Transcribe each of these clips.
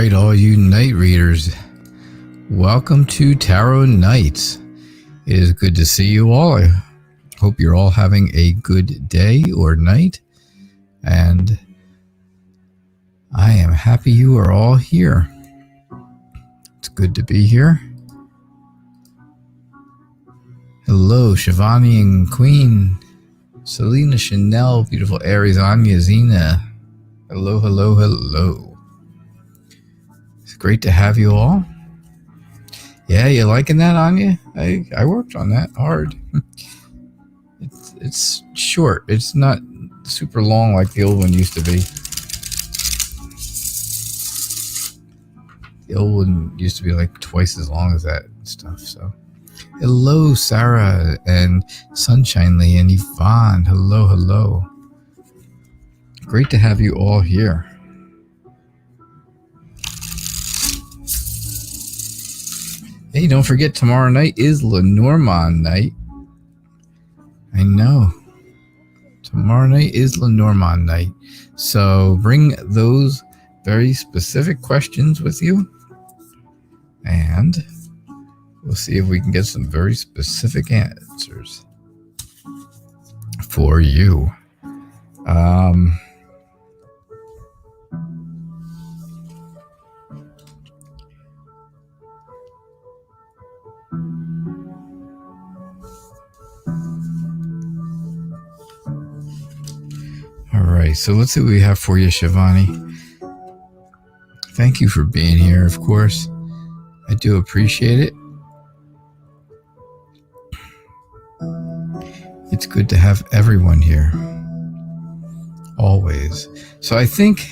right, all you night readers, welcome to Tarot Nights. It is good to see you all. I hope you're all having a good day or night, and I am happy you are all here. It's good to be here. Hello, Shivani and Queen, Selena, Chanel, beautiful Aries, Anya, Zena. Hello, hello, hello. It's great to have you all. Yeah, you liking that, Anya? I worked on that hard. It's short. It's not super long like the old one used to be. The old one used to be like twice as long as that and stuff. So, hello, Sarah and Sunshine Lee and Yvonne. Hello, hello. Great to have you all here. Hey, don't forget, tomorrow night is Lenormand night. I know. Tomorrow night is Lenormand night. So bring those very specific questions with you. And we'll see if we can get some very specific answers for you. So let's see what we have for you, Shivani. Thank you for being here, of course. I do appreciate it. It's good to have everyone here. Always. So I think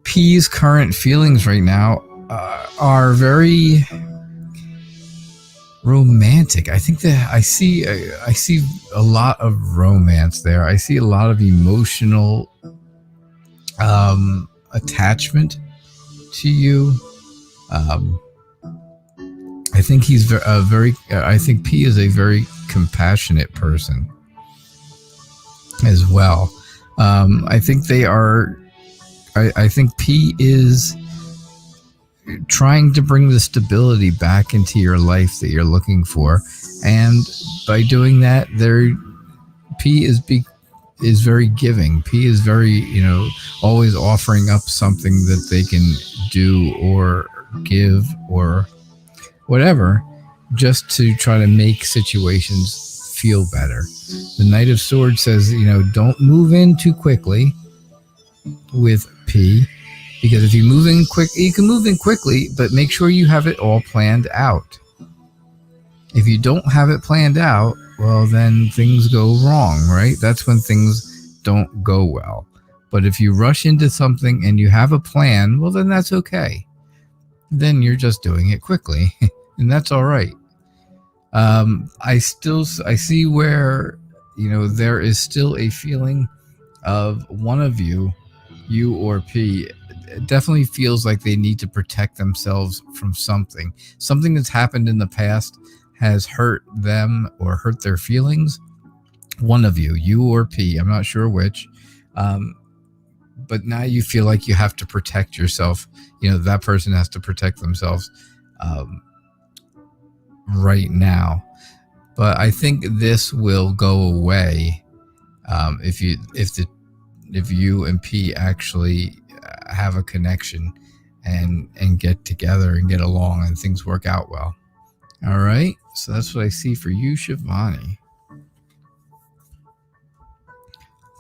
P's current feelings right now are very romantic. I think that I see a lot of romance there. I see a lot of emotional attachment to you. I think he's I think P is a very compassionate person as well. I think they are. I think P is trying to bring the stability back into your life that you're looking for, and by doing that, P is very giving. P is very, always offering up something that they can do or give or whatever, just to try to make situations feel better. The Knight of Swords says, don't move in too quickly with P. Because if you move in quick, you can move in quickly, but make sure you have it all planned out. If you don't have it planned out, well, then things go wrong, right? That's when things don't go well. But if you rush into something and you have a plan, well, then that's okay. Then you're just doing it quickly, and that's all right. I see where, there is still a feeling of one of you or P, it definitely feels like they need to protect themselves from something. Something that's happened in the past has hurt them or hurt their feelings. One of you or P, I'm not sure which. But now you feel like you have to protect yourself. That person has to protect themselves right now. But I think this will go away if you and P actually have a connection and get together and get along and things work out well. All right, so that's what I see for you, Shivani.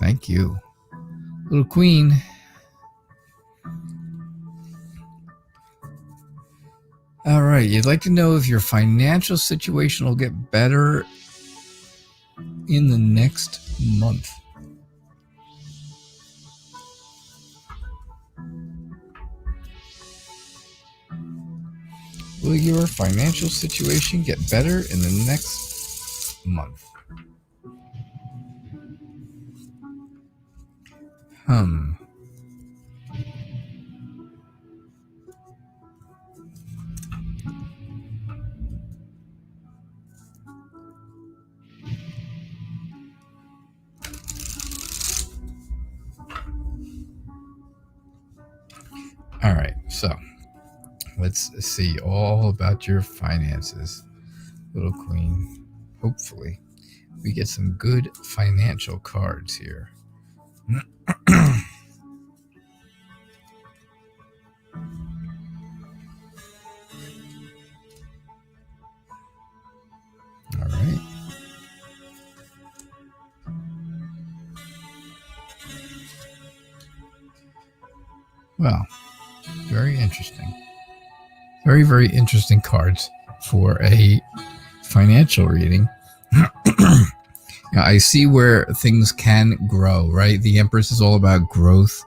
Thank you, little queen. All right, you'd like to know if your financial situation will get better in the next month. Will your financial situation get better in the next month? All right. So let's see all about your finances, little queen. Hopefully we get some good financial cards here. All right. Well, very interesting. Very, very interesting cards for a financial reading. Now, I see where things can grow, right? The Empress is all about growth.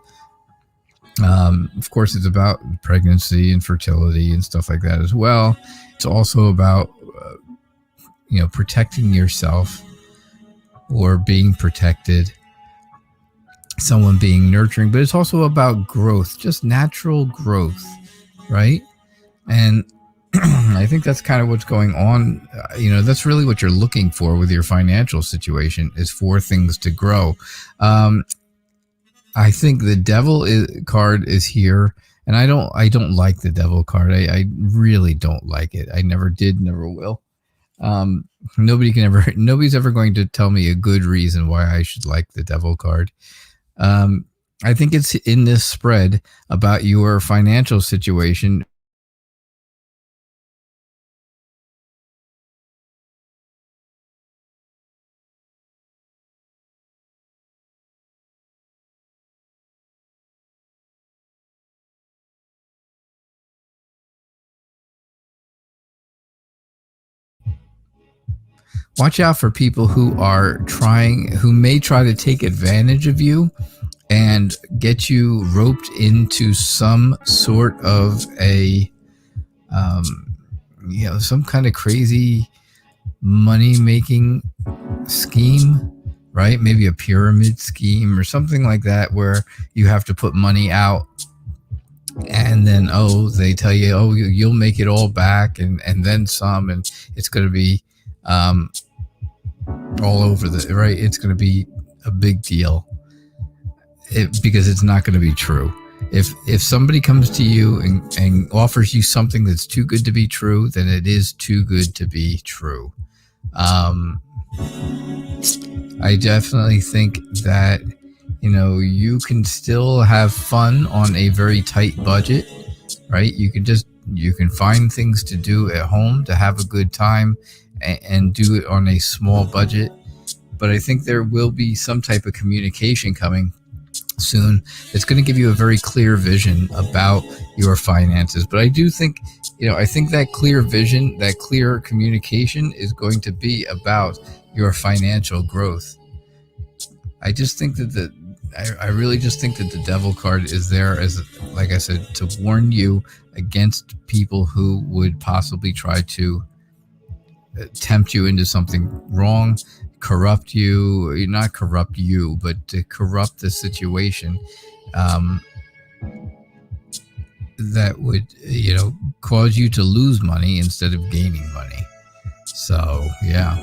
Of course, it's about pregnancy and fertility and stuff like that as well. It's also about, protecting yourself or being protected, someone being nurturing, but it's also about growth, just natural growth, right? And I think that's kind of what's going on. That's really what you're looking for with your financial situation, is for things to grow. I think the Devil card is here, and I don't like the Devil card. I really don't like it. I never did, never will. Nobody's ever going to tell me a good reason why I should like the Devil card. I think it's in this spread about your financial situation. Watch out for people who may try to take advantage of you and get you roped into some sort of some kind of crazy money-making scheme, right? Maybe a pyramid scheme or something like that, where you have to put money out, and then they tell you, you'll make it all back and then some, and it's going to be all over right. It's going to be a big deal, because it's not going to be true. If somebody comes to you and offers you something that's too good to be true, then it is too good to be true. I definitely think that you can still have fun on a very tight budget, right? You can find things to do at home to have a good time and do it on a small budget. But I think there will be some type of communication coming soon. It's going to give you a very clear vision about your finances. But I do think, I think that clear vision, that clear communication is going to be about your financial growth. I just think that I really just think that the Devil card is there as, like I said, to warn you against people who would possibly try to tempt you into something wrong, corrupt you, not corrupt you, but to corrupt the situation, that would, cause you to lose money instead of gaining money. So, yeah.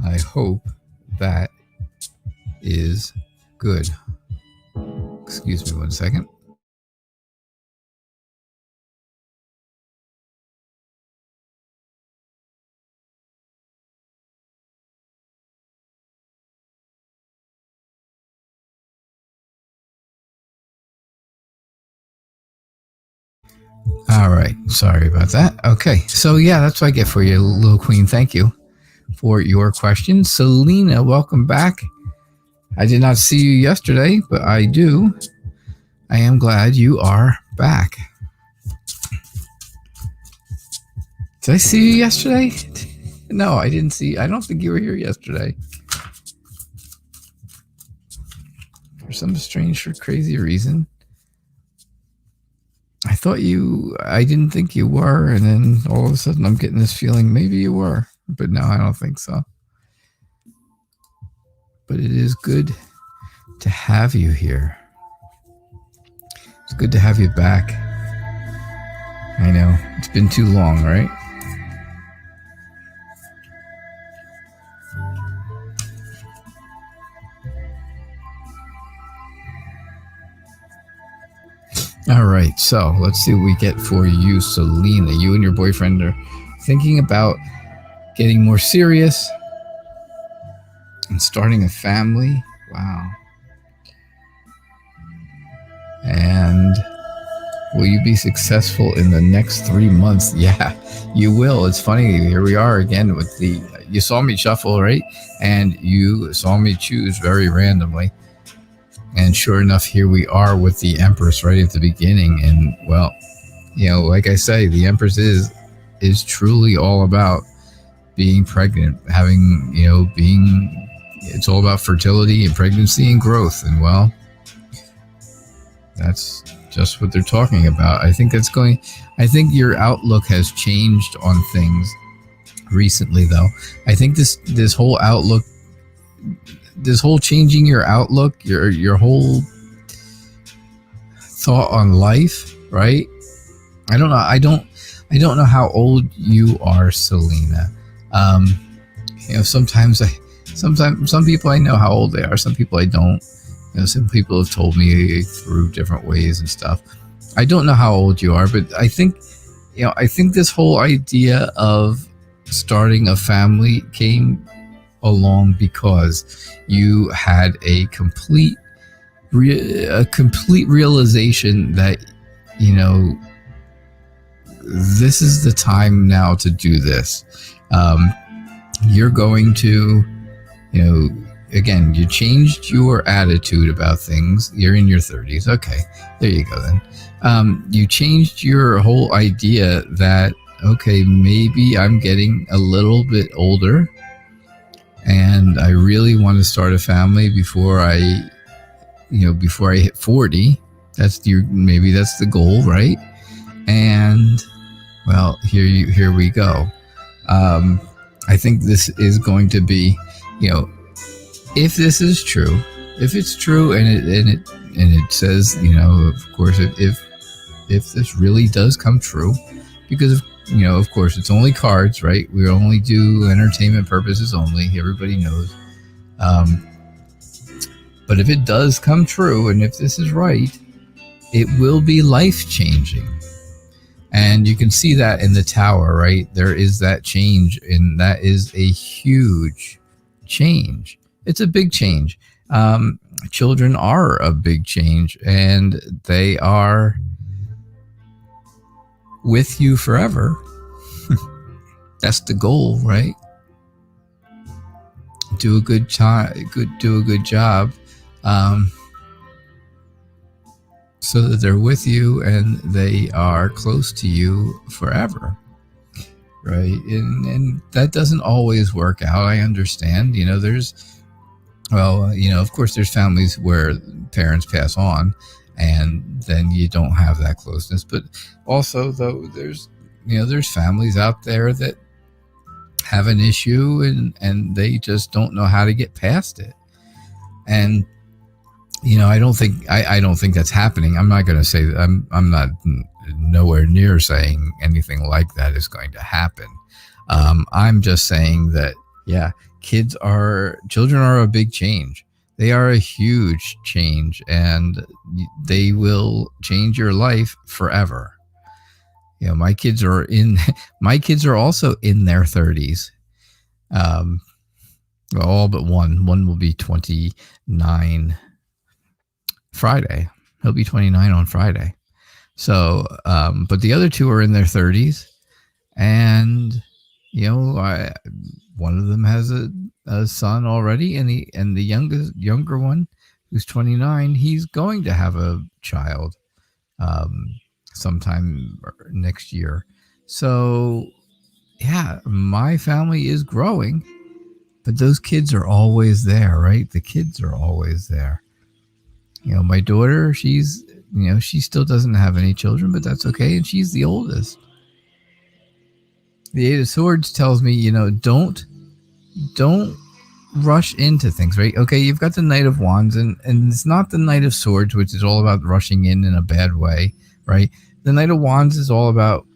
I hope that is good. Excuse me one second. All right. Sorry about that. Okay. So, yeah, that's what I get for you, little queen. Thank you for your question. Selena, welcome back. I did not see you yesterday, but I do. I am glad you are back. Did I see you yesterday? No, I didn't see. I don't think you were here yesterday. For some strange or crazy reason. I didn't think you were, and then all of a sudden I'm getting this feeling maybe you were, but no, I don't think so. But it is good to have you here. It's good to have you back. I know, it's been too long, right? All right, so let's see what we get for you, Selena. You and your boyfriend are thinking about getting more serious and starting a family. Wow. And will you be successful in the next 3 months? Yeah, you will. It's funny. Here we are again with the, you saw me shuffle, right? And you saw me choose very randomly. And sure enough, here we are with the Empress right at the beginning. And well, you know, like I say, the Empress is truly all about being pregnant, having, you know, being, it's all about fertility and pregnancy and growth. And well, that's just what they're talking about. I think your outlook has changed on things recently, though. I think this whole outlook, this whole changing your outlook, your whole thought on life, right? I don't know. I don't know how old you are, Selena. You know, sometimes some people I know how old they are. Some people I don't. You know, some people have told me through different ways and stuff. I don't know how old you are, but I think, you know, I think this whole idea of starting a family came along because you had a complete realization that, you know, this is the time now to do this. You're going to, you know, again, you changed your attitude about things. You're in your 30s. Okay, there you go then. You changed your whole idea that, okay, maybe I'm getting a little bit older and I really want to start a family before I hit 40. Maybe that's the goal, right? And well, here we go. I think this is going to be, you know, if this is true, if it's true, and it says, you know, of course, if this really does come true, because, you know, of course, it's only cards, right? We only do entertainment purposes only. Everybody knows. But if it does come true, and if this is right, it will be life-changing. And you can see that in the tower, right? There is that change, and that is a huge change. It's a big change. Children are a big change, and they are with you forever. That's the goal, right? Do a good job. So that they're with you and they are close to you forever, right? And that doesn't always work out. I understand. You know, of course, there's families where parents pass on, and then you don't have that closeness. But also, though, there's families out there that have an issue and they just don't know how to get past it. And you know, I don't think that's happening. I'm not going to say that. I'm not nowhere near saying anything like that is going to happen. I'm just saying that, yeah, children are a big change. They are a huge change, and they will change your life forever. You know, my kids are also in their 30s. All but one. One will be 29 Friday. He'll be 29 on Friday. So, but the other two are in their 30s, and you know, one of them has a son already, and the younger one, who's 29, he's going to have a child sometime next year. So, yeah, my family is growing, but those kids are always there, right? The kids are always there. You know, my daughter, she still doesn't have any children, but that's okay. And she's the oldest. The Eight of Swords tells me, you know, don't rush into things, right? Okay, you've got the Knight of Wands, and it's not the Knight of Swords, which is all about rushing in a bad way, right? The Knight of Wands is all about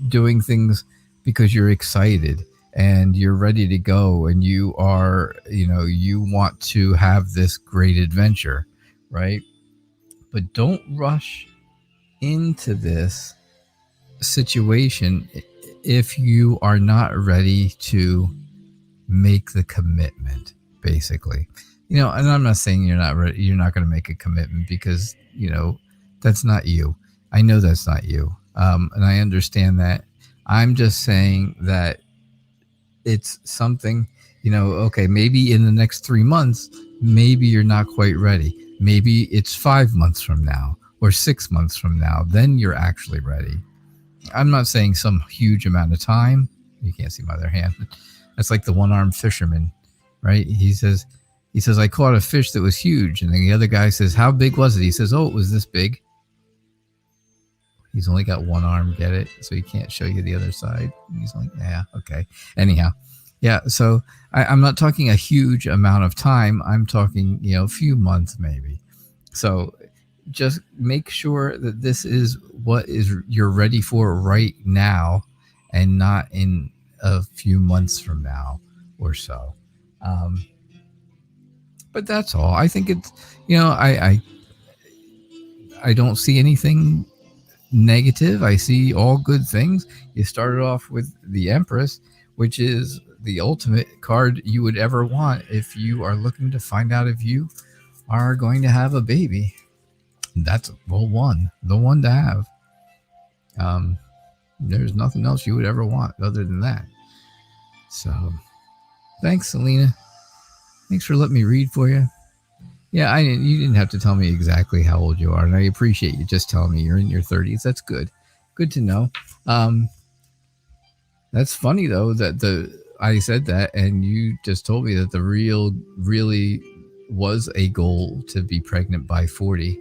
doing things because you're excited and you're ready to go, and you are, you know, you want to have this great adventure, right? But don't rush into this situation if you are not ready to make the commitment, basically. And I'm not saying you're not ready, you're not going to make a commitment, because that's not you. I know that's not you, and I understand that. I'm just saying that it's something, okay, maybe in the next 3 months, maybe you're not quite ready. Maybe it's 5 months from now or 6 months from now, then you're actually ready. I'm not saying some huge amount of time. You can't see my other hand. That's like the one-armed fisherman, right? He says, I caught a fish that was huge. And then the other guy says, how big was it? He says, oh, it was this big. He's only got one arm, get it? So he can't show you the other side. He's like, yeah, okay. Anyhow, yeah, so I'm not talking a huge amount of time. I'm talking, a few months maybe. So just make sure that this is what you're ready for right now, and not in a few months from now or so. But that's all. I think it's, I don't see anything negative. I see all good things. You started off with the Empress, which is the ultimate card you would ever want if you are looking to find out if you are going to have a baby. That's the one to have. There's nothing else you would ever want other than that. So thanks, Selena. Thanks for letting me read for you. Yeah, you didn't have to tell me exactly how old you are, and I appreciate you just telling me you're in your 30s. That's good. Good to know. That's funny, though, that I said that, and you just told me that the really was a goal to be pregnant by 40,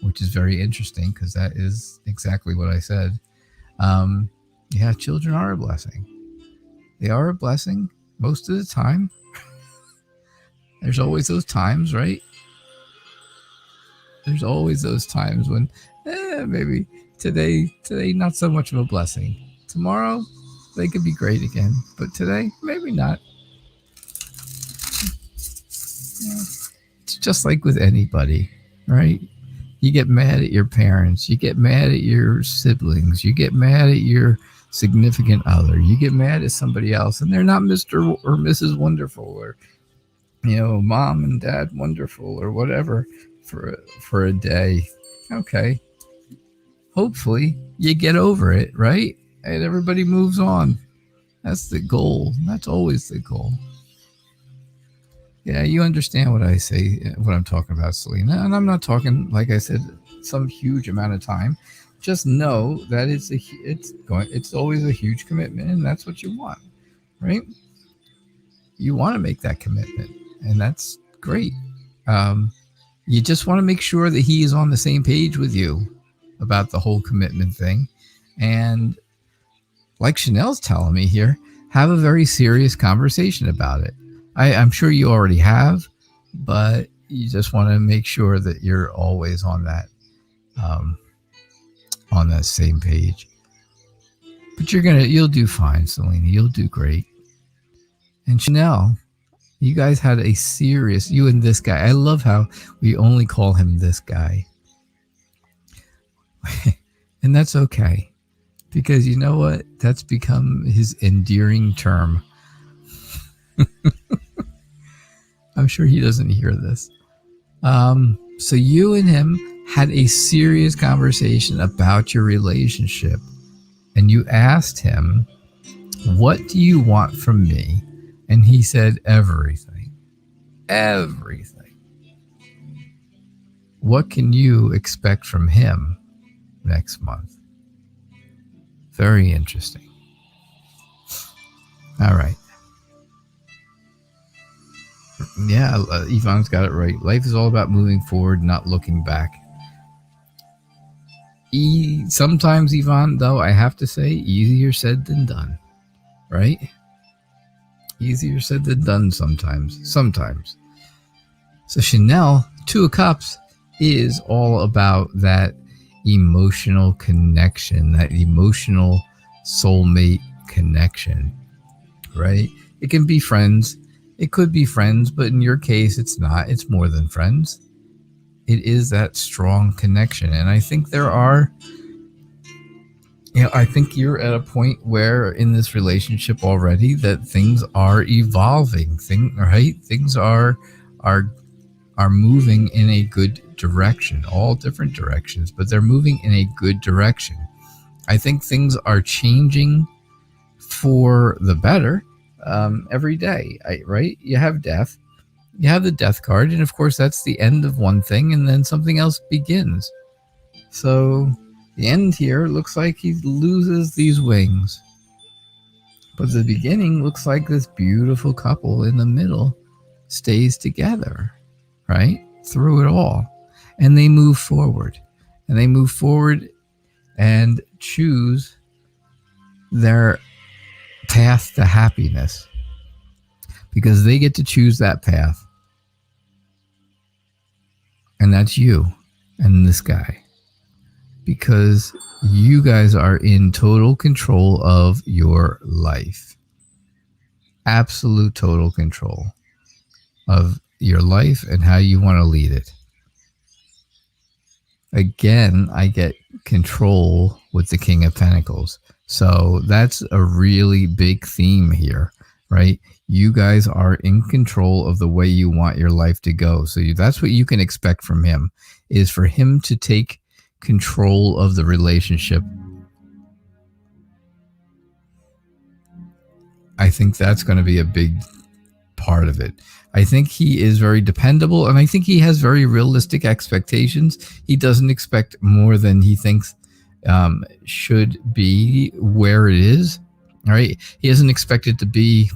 which is very interesting, because that is exactly what I said. Yeah, children are a blessing. They are a blessing most of the time. There's always those times, right? There's always those times when maybe today not so much of a blessing. Tomorrow they could be great again, but today maybe not. It's just like with anybody, right? You get mad at your parents, you get mad at your siblings, you get mad at your significant other, you get mad at somebody else, and they're not Mr. or Mrs. Wonderful, or mom and dad wonderful, or whatever, for a day. Okay, hopefully you get over it, right? And everybody moves on. That's the goal. That's always the goal. Yeah, you understand what I say, what I'm talking about, Selena. And I'm not talking, like I said, some huge amount of time. Just know that it's always a huge commitment, and that's what you want, right? You want to make that commitment, and that's great. You just want to make sure that he is on the same page with you about the whole commitment thing. And like Chanel's telling me here, have a very serious conversation about it. I'm sure you already have, but you just want to make sure that you're always on that same page. But you'll do fine, Selena. You'll do great. And Chanel, you guys had a serious, you and this guy. I love how we only call him this guy. And that's okay. Because you know what? That's become his endearing term. I'm sure he doesn't hear this. So you and him had a serious conversation about your relationship. And you asked him, what do you want from me? And he said, everything. Everything. What can you expect from him next month? Very interesting. All right. Yeah, Yvonne's got it right. Life is all about moving forward, not looking back. Sometimes, Yvonne, though, I have to say, easier said than done. Right? Easier said than done sometimes. So Chanel, Two of Cups, is all about that emotional connection, that emotional soulmate connection, right? It can be friends. It could be friends, but in your case, it's not. It's more than friends. it is that strong connection. And I think there are, I think you're at a point where in this relationship already that things are evolving. Things are moving in a good direction, all different directions, but they're moving in a good direction. I think things are changing for the better every day, right? You have death, you have the death card, and of course that's the end of one thing, and then something else begins. So the end here looks like he loses these wings, but the beginning looks like this beautiful couple in the middle stays together, right? Through it all. And they move forward. And they move forward and choose their path to happiness. Because they get to choose that path. And that's you and this guy. Because you guys are in total control of your life. Absolute total control of your life and how you want to lead it. Again, I get control with the King of Pentacles. So that's a really big theme here, right? You guys are in control of the way you want your life to go. So that's what you can expect from him, is for him to take control of the relationship. I think that's going to be a big part of it. I think he is very dependable, and I think he has very realistic expectations. He doesn't expect more than he thinks should be where it is. All right, he doesn't expect it to be,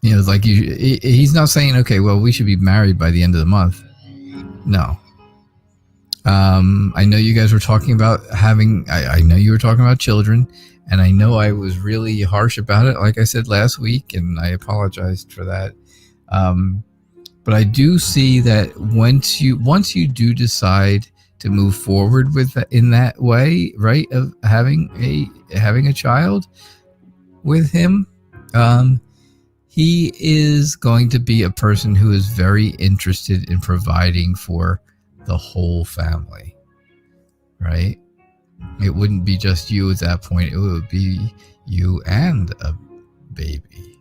like he's not saying, okay, well, we should be married by the end of the month. No. I know you guys were talking about I know you were talking about children, and I know I was really harsh about it, like I said last week, and I apologized for that. But I do see that once you do decide to move forward in that way, right, of having a child with him, he is going to be a person who is very interested in providing for the whole family, right? It wouldn't be just you at that point. It would be you and a baby.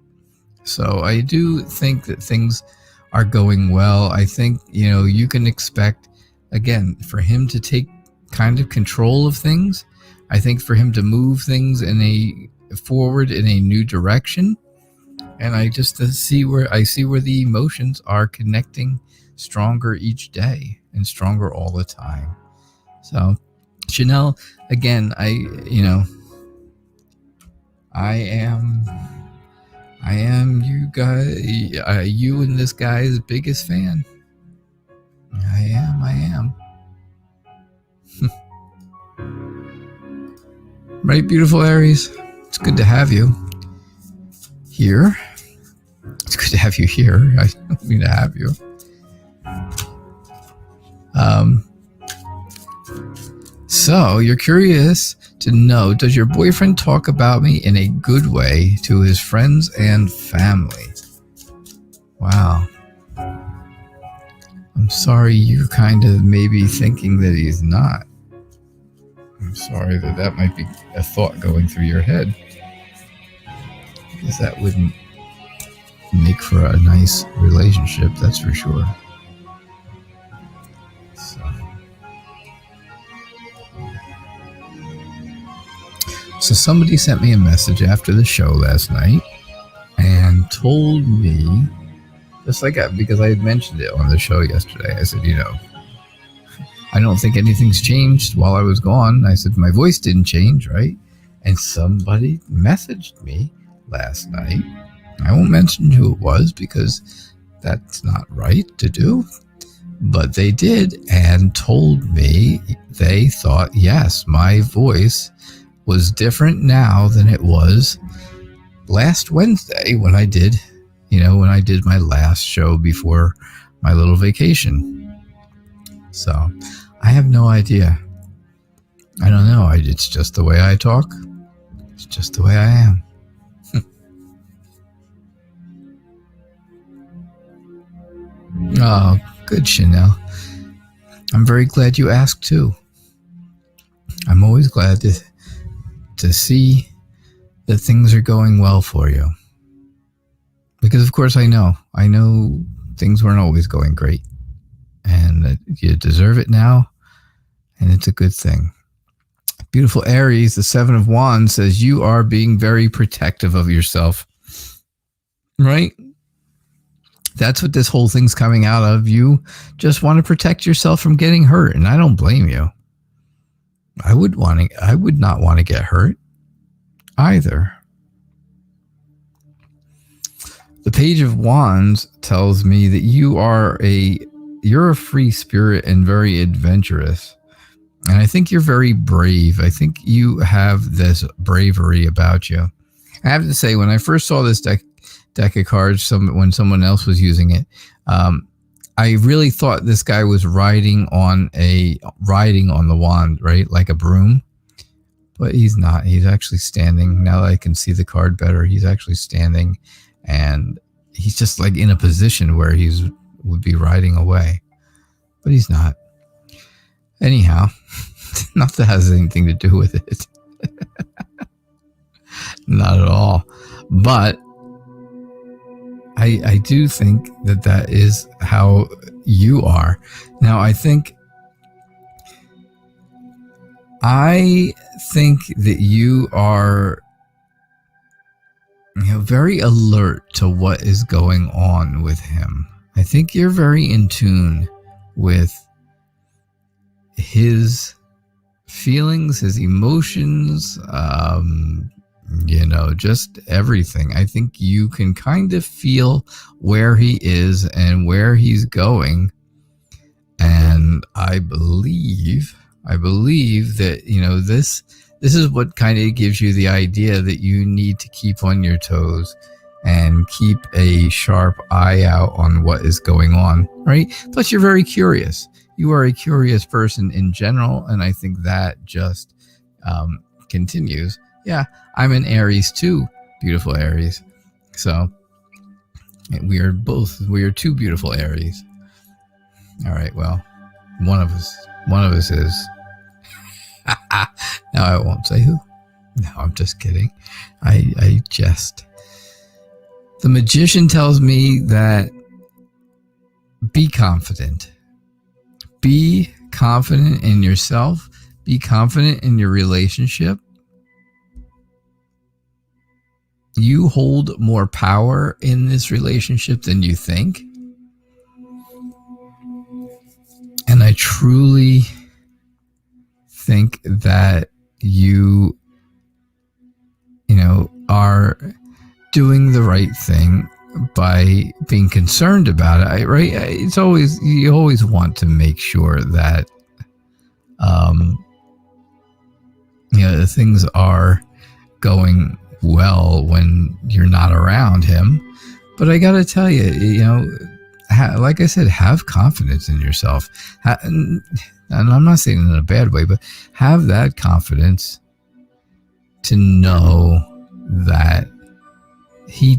So I do think that things are going well. I think, you can expect, again, for him to take kind of control of things. I think for him to move things forward in a new direction. And I just see where the emotions are connecting stronger each day and stronger all the time. So Chanel, again, I am you and this guy's biggest fan. I am. Right, beautiful Aries? It's good to have you here. It's good to have you here. I don't mean to have you. So you're curious to know, does your boyfriend talk about me in a good way to his friends and family? Wow. I'm sorry you're kind of maybe thinking that he's not. I'm sorry that might be a thought going through your head, because that wouldn't make for a nice relationship, that's for sure. So somebody sent me a message after the show last night and told me, just like that, because I had mentioned it on the show yesterday. I said, I don't think anything's changed while I was gone. I said, my voice didn't change, right? And somebody messaged me last night. I won't mention who it was because that's not right to do. But they did, and told me they thought, yes, my voice was different now than it was last Wednesday when I did my last show before my little vacation. So I have no idea. I don't know. It's just the way I talk. It's just the way I am. Oh, good, Chanel. I'm very glad you asked too. I'm always glad to see that things are going well for you. Because of course I know things weren't always going great. And that you deserve it now. And it's a good thing. Beautiful Aries, the 7 of Wands says you are being very protective of yourself. Right? That's what this whole thing's coming out of. You just want to protect yourself from getting hurt. And I don't blame you. I would not want to get hurt either. The Page of Wands tells me that you're a free spirit and very adventurous. And I think you're very brave. I think you have this bravery about you. I have to say, when I first saw this deck of cards, when someone else was using it, I really thought this guy was riding on the wand, right? Like a broom. But he's not. He's actually standing. Now that I can see the card better, he's actually standing. And he's just like in a position where would be riding away. But he's not. Anyhow, not that has anything to do with it. Not at all. But I do think that is how you are. Now, I think that you are very alert to what is going on with him. I think you're very in tune with his feelings, his emotions, just everything. I think you can kind of feel where he is and where he's going. And I believe that, this is what kind of gives you the idea that you need to keep on your toes and keep a sharp eye out on what is going on, right? Plus, you're very curious. You are a curious person in general, and I think that just continues. Yeah, I'm an Aries too, beautiful Aries. So we are two beautiful Aries. All right, well, one of us is. No, I won't say who. No, I'm just kidding. I jest. The Magician tells me that be confident. Be confident in yourself. Be confident in your relationship. You hold more power in this relationship than you think. And I truly think that you are doing the right thing by being concerned about it, right? You always want to make sure that things are going well when you're not around him. But I gotta tell you, like I said, have confidence in yourself. And I'm not saying it in a bad way, but have that confidence to know that he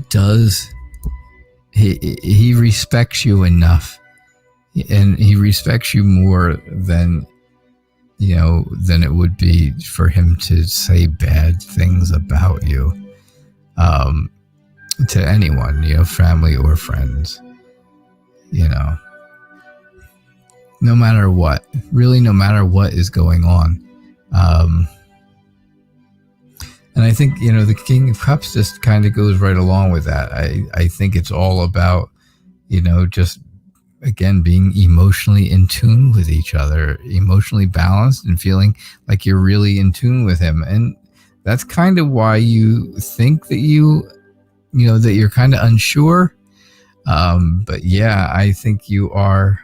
respects you enough, and he respects you more than it would be for him to say bad things about you to anyone, family or friends, no matter what is going on. And I think, the King of Cups just kind of goes right along with that. I think it's all about, just, again, being emotionally in tune with each other, emotionally balanced and feeling like you're really in tune with him. And that's kind of why you think that that you're kind of unsure. But yeah, I think you are,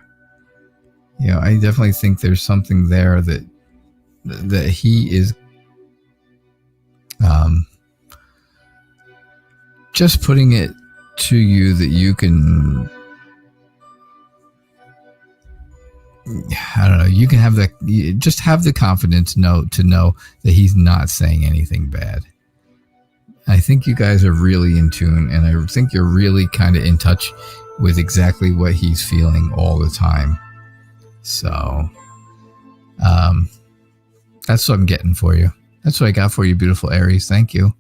I definitely think there's something there that he is just putting it to you that you can, I don't know, you can have just have the confidence to know that he's not saying anything bad. I think you guys are really in tune, and I think you're really kind of in touch with exactly what he's feeling all the time. So, that's what I'm getting for you. That's what I got for you, beautiful Aries. Thank you.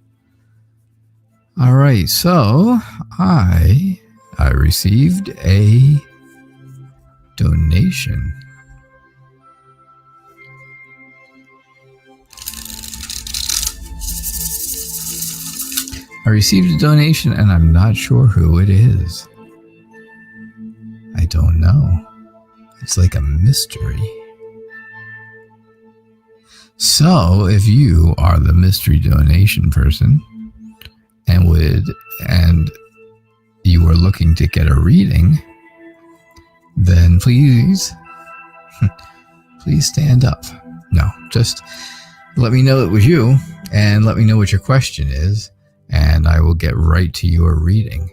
All right, so I received a donation. I received a donation, and I'm not sure who it is. I don't know. It's like a mystery. So, if you are the mystery donation person and you are looking to get a reading, then please stand up. No, just let me know it was you and let me know what your question is, and I will get right to your reading.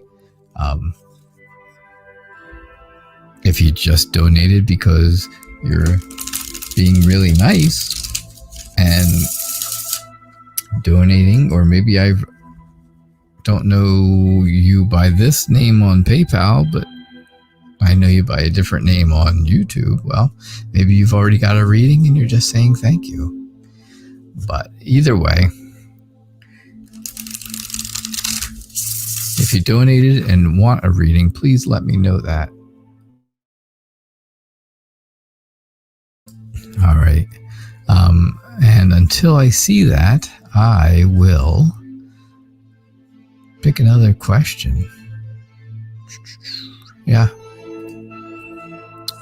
If you just donated because you're being really nice and donating, or maybe I don't know you by this name on PayPal, but I know you by a different name on YouTube. Well, maybe you've already got a reading and you're just saying thank you. But either way, if you donated and want a reading, please let me know that. All right. And until I see that, I will pick another question. Yeah.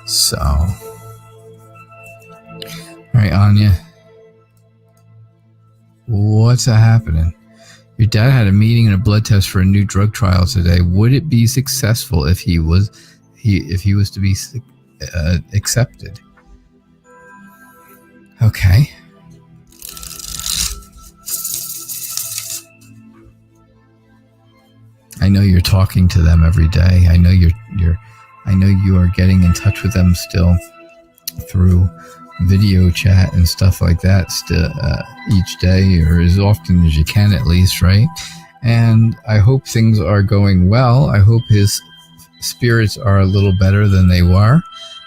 So. All right, Anya. What's happening? Your dad had a meeting and a blood test for a new drug trial today. Would it be successful if he was to be accepted? Okay. I know you're talking to them every day. I know you are getting in touch with them still through video chat and stuff like that still each day, or as often as you can at least, right? And I hope things are going well. I hope his spirits are a little better than they were.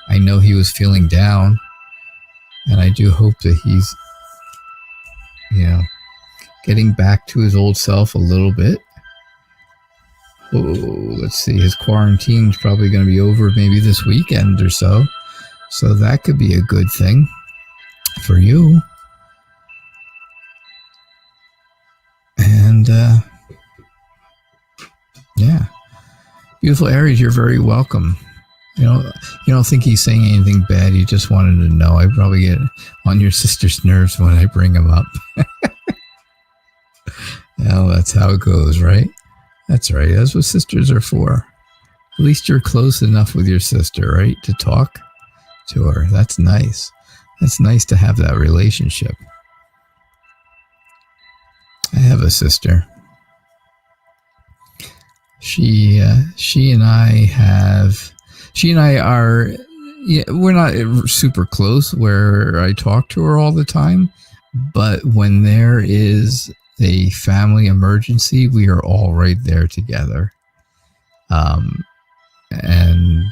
I know he was feeling down, and I do hope that he's, getting back to his old self a little bit. Oh, let's see. His quarantine's probably going to be over maybe this weekend or so. So that could be a good thing for you. And, yeah. Beautiful Aries, you're very welcome. You don't think he's saying anything bad. You just wanted to know. I probably get on your sister's nerves when I bring him up. Well, that's how it goes, right? That's right. That's what sisters are for. At least you're close enough with your sister, right? To talk to her. That's nice. That's nice to have that relationship. I have a sister. She and I are, we're not super close where I talk to her all the time, but when there is a family emergency, we are all right there together. And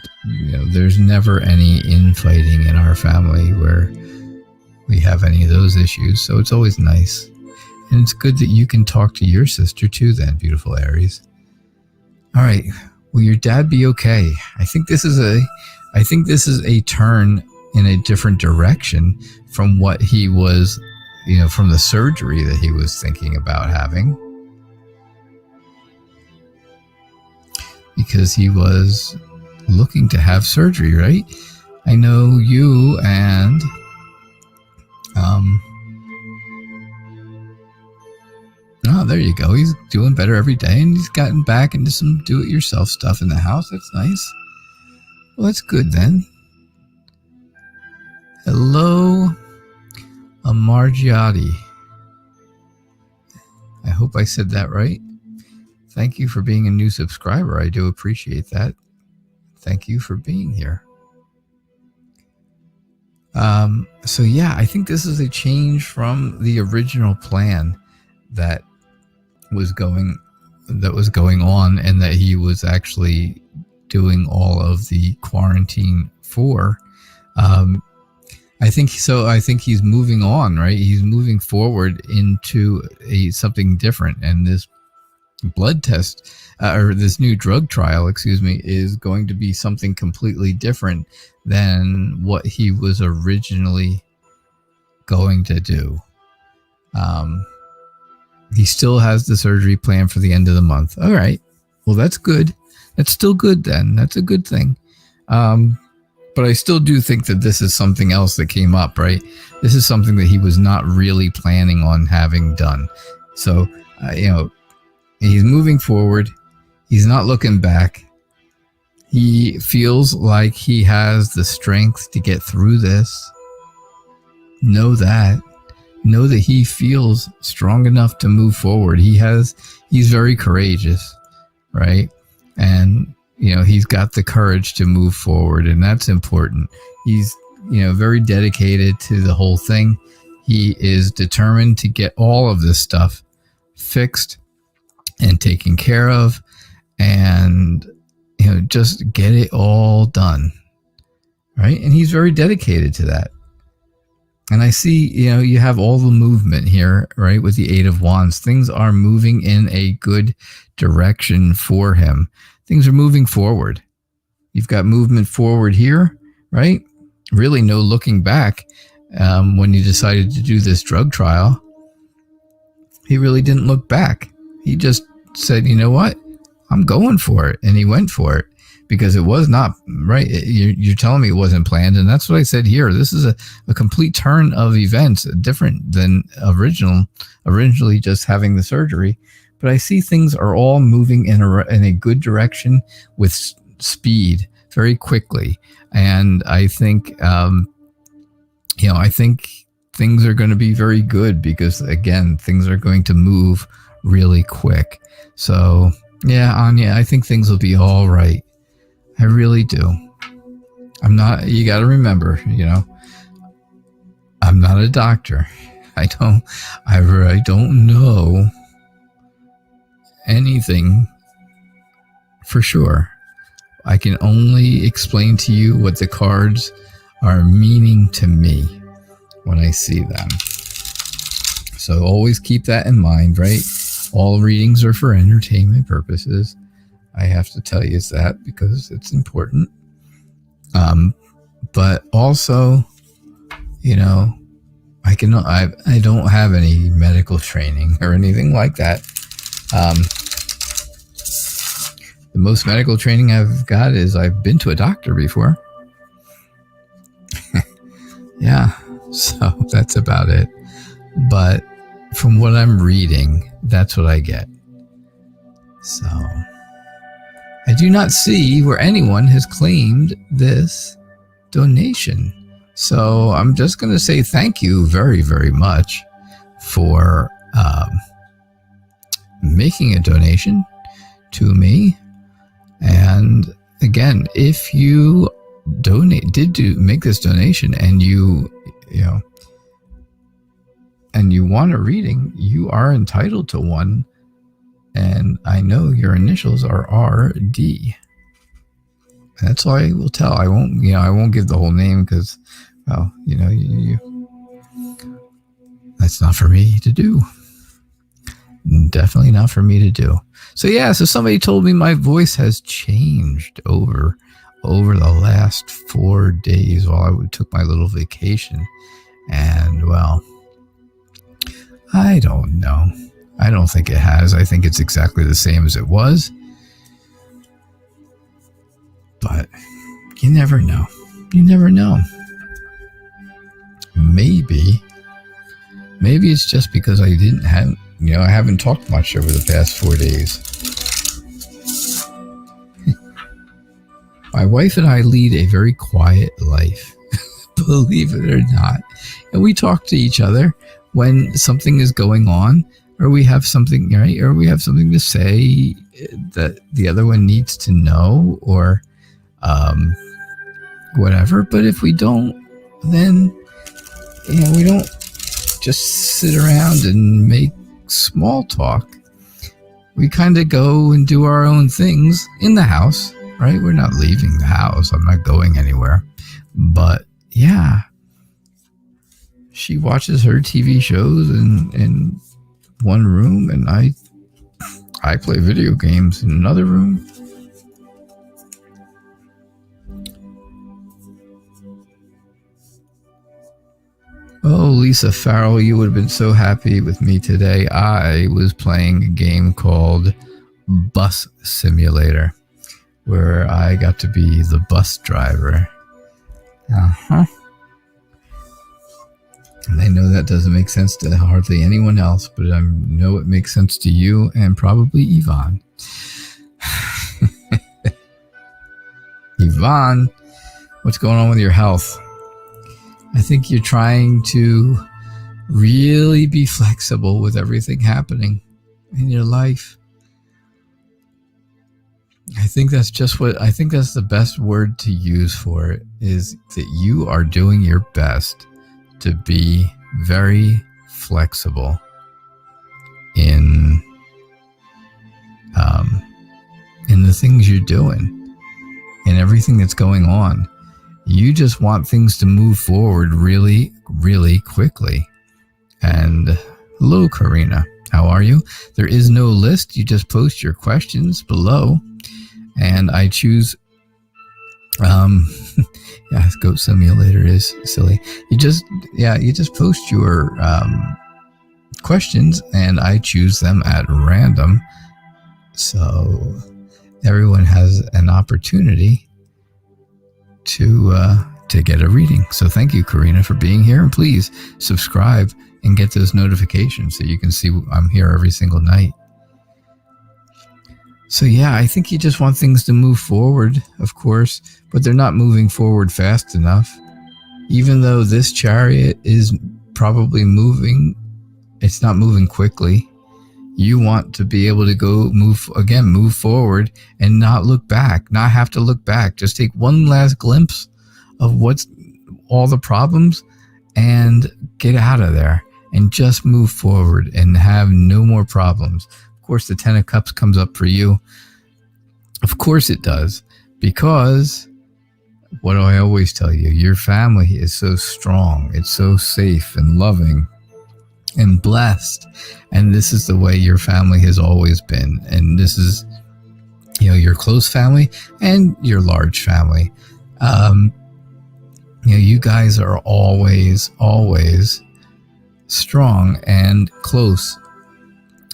there's never any infighting in our family where we have any of those issues. So it's always nice. And it's good that you can talk to your sister too then, beautiful Aries. All right. Will your dad be okay? I think this is a turn in a different direction from what he was, from the surgery that he was thinking about having. Because he was looking to have surgery, right? I know you and there you go. He's doing better every day, and he's gotten back into some do-it-yourself stuff in the house. That's nice. Well, that's good then. Hello, Amargiati. I hope I said that right. Thank you for being a new subscriber. I do appreciate that. Thank you for being here. So yeah, I think this is a change from the original plan that was going on, and that he was actually doing all of the quarantine for. I think so. I think he's moving on, right? He's moving forward into something different, and this blood test or this new drug trial, excuse me, is going to be something completely different than what he was originally going to do. He still has the surgery planned for the end of the month. All right. Well, that's good. That's still good then. That's a good thing. But I still do think that this is something else that came up, right? This is something that he was not really planning on having done. So, he's moving forward. He's not looking back. He feels like he has the strength to get through this. Know that. Know that he feels strong enough to move forward. He's very courageous, right? And he's got the courage to move forward, and that's important. He's, very dedicated to the whole thing. He is determined to get all of this stuff fixed and taken care of, and, just get it all done, right? And he's very dedicated to that. And I see, you have all the movement here, right? With the Eight of Wands, things are moving in a good direction for him. Things are moving forward. You've got movement forward here, right? Really no looking back. When you decided to do this drug trial, he really didn't look back. He just said, you know what? I'm going for it. And he went for it because it was not, right? You're telling me it wasn't planned. And that's what I said here. This is a complete turn of events, different than originally just having the surgery. But I see things are all moving in a good direction with speed very quickly. And I think, I think things are going to be very good because, again, things are going to move really quick. So, yeah, Anya, I think things will be all right. I really do. You got to remember, I'm not a doctor. I don't know anything for sure. I can only explain to you what the cards are meaning to me when I see them. So always keep that in mind, right? All readings are for entertainment purposes. I have to tell you that because it's important. But also, I don't have any medical training or anything like that. The most medical training I've got is I've been to a doctor before. Yeah, so that's about it. But from what I'm reading, that's what I get. So I do not see where anyone has claimed this donation. So I'm just going to say thank you very, very much for making a donation to me. And again, if you make this donation and you want a reading, you are entitled to one. And I know your initials are RD. That's all I will tell. I won't give the whole name because, that's not for me to do. Definitely not for me to do. So somebody told me my voice has changed over the last 4 days while I took my little vacation. And well, I don't know. I don't think it has. I think it's exactly the same as it was. But you never know. You never know. Maybe it's just because I haven't talked much over the past 4 days. My wife and I lead a very quiet life, believe it or not. And we talk to each other when something is going on, or we have something, right? Or we have something to say that the other one needs to know, or whatever. But if we don't, then we don't just sit around and make small talk. We kind of go and do our own things in the house, right? We're not leaving the house. I'm not going anywhere. But, yeah, she watches her TV shows in one room, and I play video games in another room. Oh, Lisa Farrell, you would have been so happy with me today. I was playing a game called Bus Simulator, where I got to be the bus driver. And I know that doesn't make sense to hardly anyone else, but I know it makes sense to you and probably Yvonne. Yvonne, what's going on with your health? I think you're trying to really be flexible with everything happening in your life. I think that's the best word to use for it, is that you are doing your best to be very flexible in the things you're doing and everything that's going on. You just want things to move forward really, really quickly. And hello, Karina. How are you? There is no list. You just post your questions below, and I choose. Yeah, Goat Simulator is silly. You just post your questions, and I choose them at random, so everyone has an opportunity to get a reading. So thank you, Karina, for being here, and please subscribe and get those notifications so you can see I'm here every single night. So yeah, I think you just want things to move forward, of course, but they're not moving forward fast enough. Even though this chariot is probably moving, it's not moving quickly. You want to be able to move forward and not look back, not have to look back. Just take one last glimpse of what's all the problems and get out of there and just move forward and have no more problems. Of course, the 10 of Cups comes up for you. Of course it does, because what do I always tell you? Your family is so strong. It's so safe and loving and blessed, and this is the way your family has always been. And this is, your close family and your large family. You guys are always strong and close,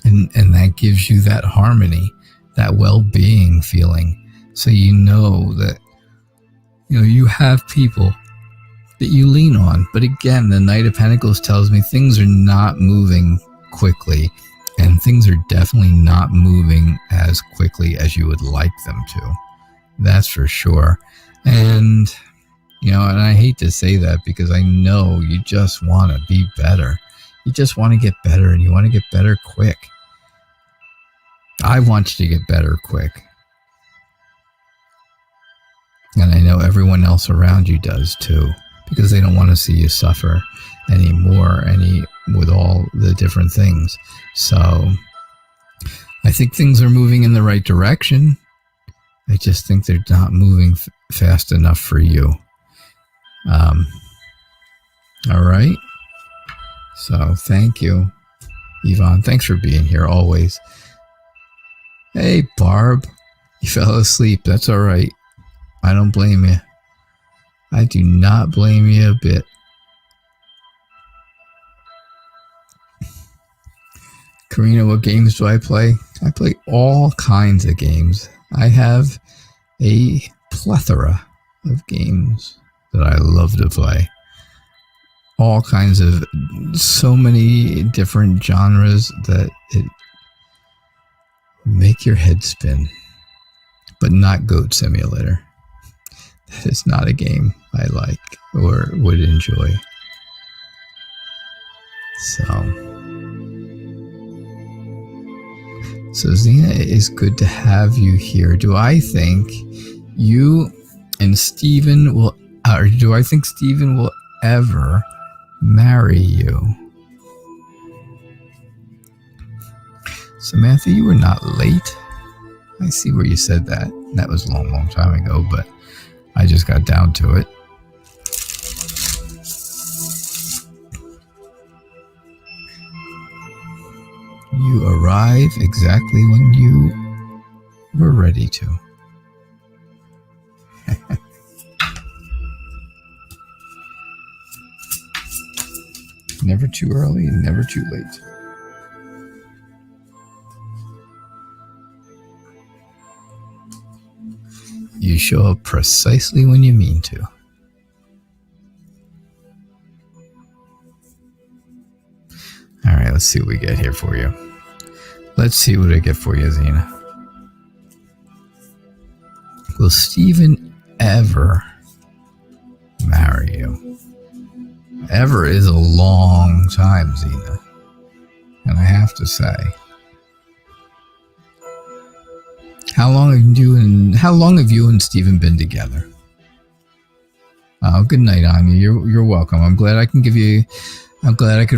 and that gives you that harmony, that well-being feeling. So you know that you have people that you lean on. But again, the Knight of Pentacles tells me things are not moving quickly, and things are definitely not moving as quickly as you would like them to. That's for sure. And and I hate to say that, because I know you just want to be better. You just want to get better, and you want to get better quick. I want you to get better quick. And I know everyone else around you does too, because they don't want to see you suffer anymore, with all the different things. So I think things are moving in the right direction. I just think they're not moving fast enough for you. All right. So thank you, Yvonne. Thanks for being here always. Hey, Barb, you fell asleep. That's all right. I don't blame you. I do not blame you a bit. Karina, what games do I play? I play all kinds of games. I have a plethora of games that I love to play. All kinds of, so many different genres that it make your head spin. But not Goat Simulator. That is not a game I like or would enjoy. So Zena, it is good to have you here. Do I think you and Stephen will, or do I think Stephen will ever marry you? Samantha, you were not late. I see where you said that. That was a long time ago, but I just got down to it. You arrive exactly when you were ready to. Never too early and never too late. You show up precisely when you mean to. All right, let's see what we get here for you. Let's see what I get for you, Zena. Will Stephen ever marry you? Ever is a long time, Zena. And I have to say, how long have you and Stephen been together? Oh, good night, Anya. You're welcome. I'm glad I could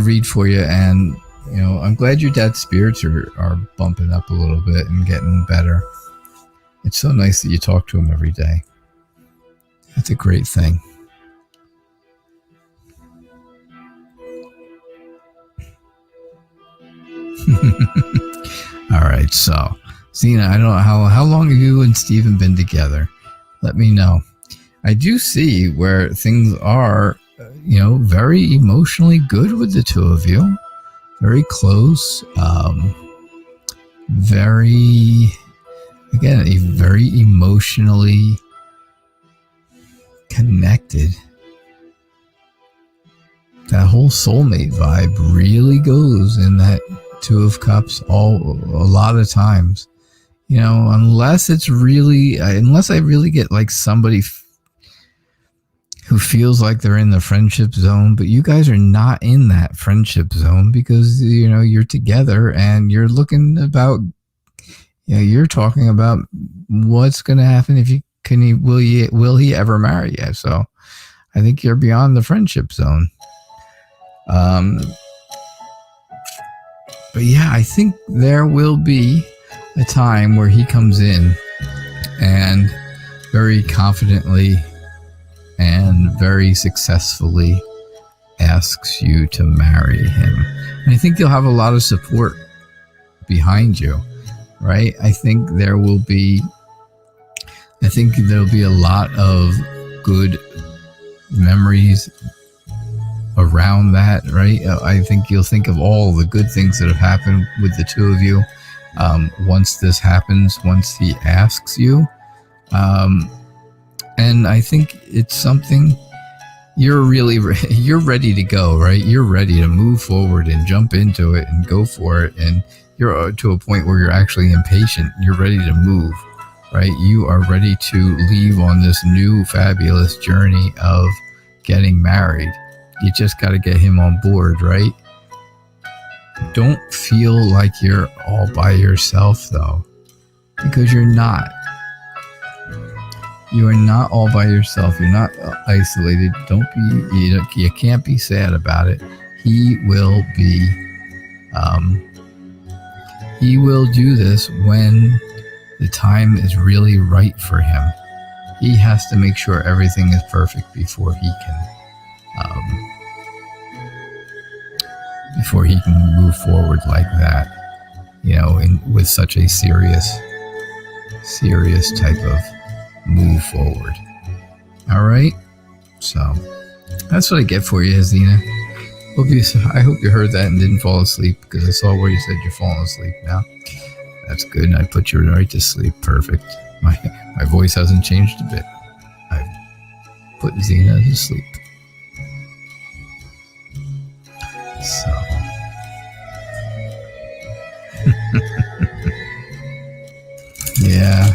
read for you, and I'm glad your dad's spirits are bumping up a little bit and getting better. It's so nice that you talk to him every day. That's a great thing. All right, so Zena, I don't know how long have you and Stephen been together? Let me know. I do see where things are, very emotionally good with the two of you. Very close. Very emotionally connected. That whole soulmate vibe really goes in that Two of Cups a lot of times. Unless I really get like somebody who feels like they're in the friendship zone, but you guys are not in that friendship zone because, you're together and you're looking about, you're talking about what's going to happen will he ever marry you? So I think you're beyond the friendship zone. But yeah, I think there will be a time where he comes in and very confidently and very successfully asks you to marry him. And I think you'll have a lot of support behind you, right? I think there'll be a lot of good memories around that, right? I think you'll think of all the good things that have happened with the two of you once this happens, once he asks you. And I think it's something you're ready to go, right? You're ready to move forward and jump into it and go for it. And you're to a point where you're actually impatient. You're ready to move, right? You are ready to leave on this new fabulous journey of getting married. You just got to get him on board, right? Don't feel like you're all by yourself, though, because you're not. You are not all by yourself. You're not isolated. You can't be sad about it. He will do this when the time is really right for him. He has to make sure everything is perfect before he can move forward like that, with such a serious type of move forward. All right, so that's what I get for you, Zena. I hope you heard that and didn't fall asleep, because I saw where you said you're falling asleep now. That's good, and I put you right to sleep. Perfect. My voice hasn't changed a bit. I've put Zena to sleep. So yeah,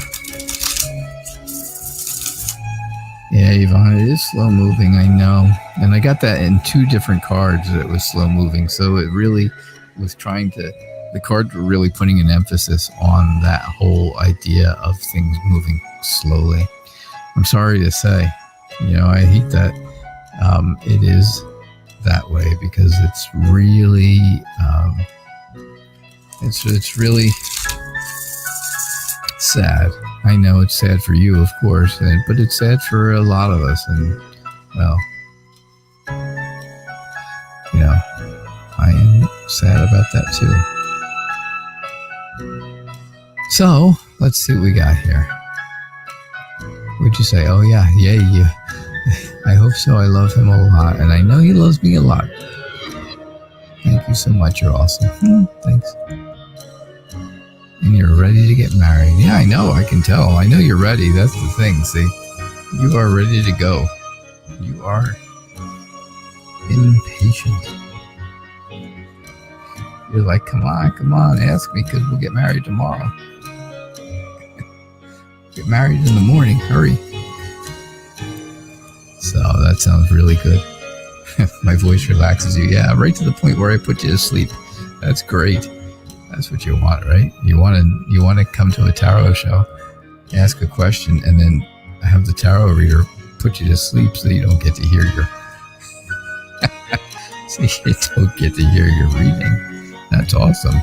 Yvonne, it is slow moving, I know. And I got that in 2 different cards that it was slow moving. So it really was the cards were really putting an emphasis on that whole idea of things moving slowly. I'm sorry to say, I hate that it is that way, because it's really, it's really sad. I know it's sad for you, of course, but it's sad for a lot of us. And, well, I am sad about that too. So let's see what we got here. What'd you say? Oh yeah. I hope so. I love him a lot, and I know he loves me a lot. Thank you so much. You're awesome. Thanks. And you're ready to get married. Yeah, I know. I can tell. I know you're ready. That's the thing. See, you are ready to go. You are impatient. You're like, come on, ask me, because we'll get married tomorrow. Get married in the morning. Hurry. So that sounds really good. My voice relaxes you. Yeah, right to the point where I put you to sleep. That's great. That's what you want, right? You want to come to a tarot show, ask a question, and then have the tarot reader put you to sleep so you don't get to hear your reading. That's awesome.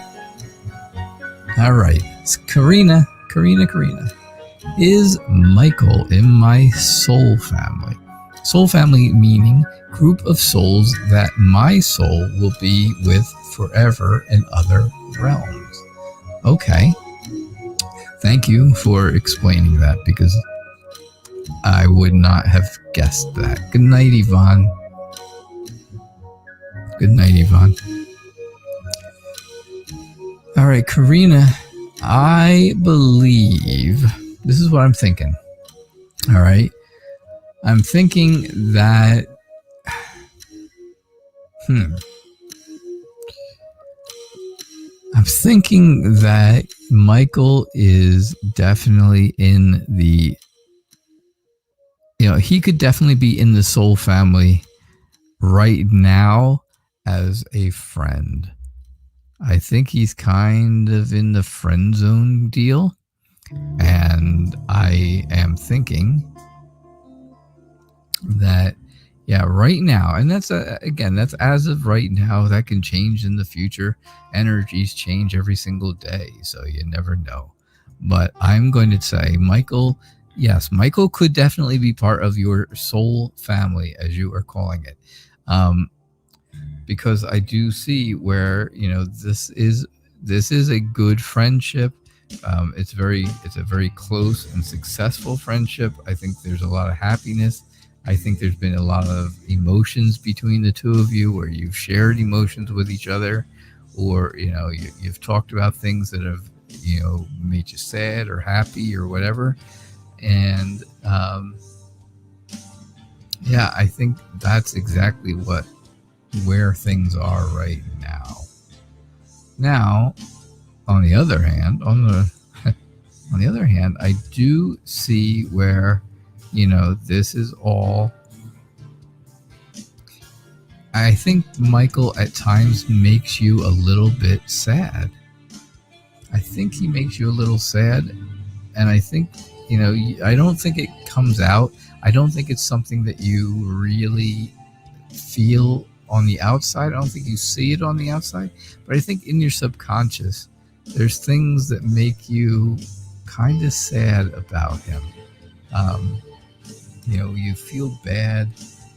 All right, it's Karina. Is Michael in my soul family? Soul family meaning group of souls that my soul will be with forever in other realms. Okay. Thank you for explaining that, because I would not have guessed that. Good night, Yvonne. Good night, Yvonne. All right, Karina, I believe this is what I'm thinking. All right. I'm thinking that I'm thinking that Michael is definitely in the, he could definitely be in the soul family right now as a friend. I think he's kind of in the friend zone deal. And I am thinking that, right now, and that's that's as of right now. That can change in the future. Energies change every single day, so you never know. But I'm going to say Michael, yes, Michael could definitely be part of your soul family, as you are calling it, because I do see where this is a good friendship. It's a very close and successful friendship. I think there's a lot of happiness. I think there's been a lot of emotions between the two of you, where you've shared emotions with each other, or you've talked about things that have made you sad or happy or whatever. And I think that's exactly where things are right now. Now, on the other hand, I do see where, this is all. I think Michael at times makes you a little bit sad. I think he makes you a little sad. And I think, I don't think it comes out. I don't think it's something that you really feel on the outside. I don't think you see it on the outside. But I think in your subconscious, there's things that make you kind of sad about him. You feel bad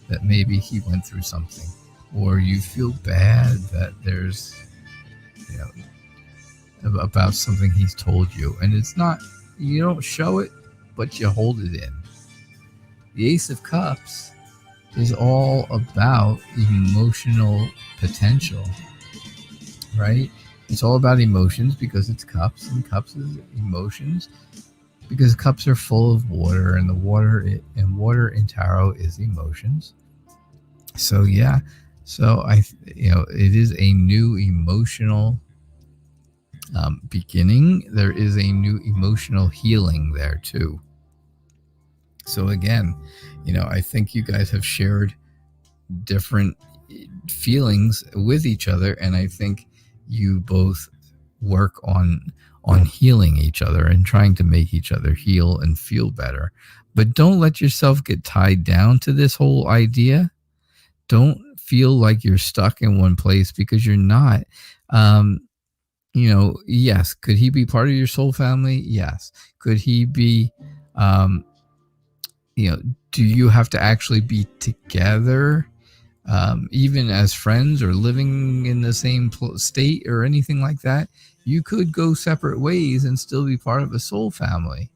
that maybe he went through something, or you feel bad that there's, about something he's told you, and it's not, you don't show it, but you hold it in. The Ace of Cups is all about emotional potential, right? It's all about emotions, because it's cups, and cups is emotions, because cups are full of water, and water in tarot is emotions. So it is a new emotional beginning. There is a new emotional healing there too. So again, I think you guys have shared different feelings with each other, and I think you both work on healing each other and trying to make each other heal and feel better. But don't let yourself get tied down to this whole idea. Don't feel like you're stuck in one place, because you're not. Yes, could he be part of your soul family? Yes. Could he be, do you have to actually be together, even as friends or living in the same state or anything like that? You could go separate ways and still be part of a soul family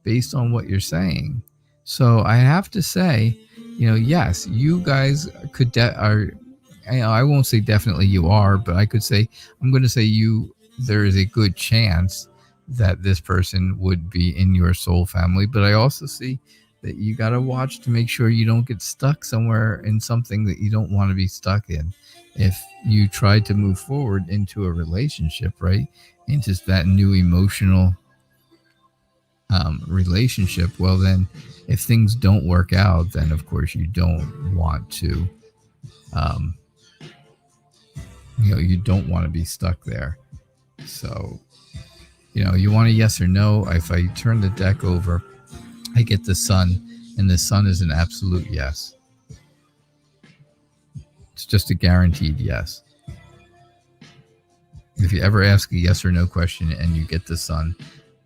based on what you're saying. So I have to say, yes, you guys could I won't say definitely you are, but I could say, I'm going to say there is a good chance that this person would be in your soul family. But I also see that you got to watch to make sure you don't get stuck somewhere in something that you don't want to be stuck in. If you try to move forward into a relationship, right, into that new emotional relationship, well, then if things don't work out, then of course you don't want to, you don't want to be stuck there. So, you want a yes or no. If I turn the deck over, I get the sun, and the sun is an absolute yes. It's just a guaranteed yes. If you ever ask a yes or no question and you get the sun,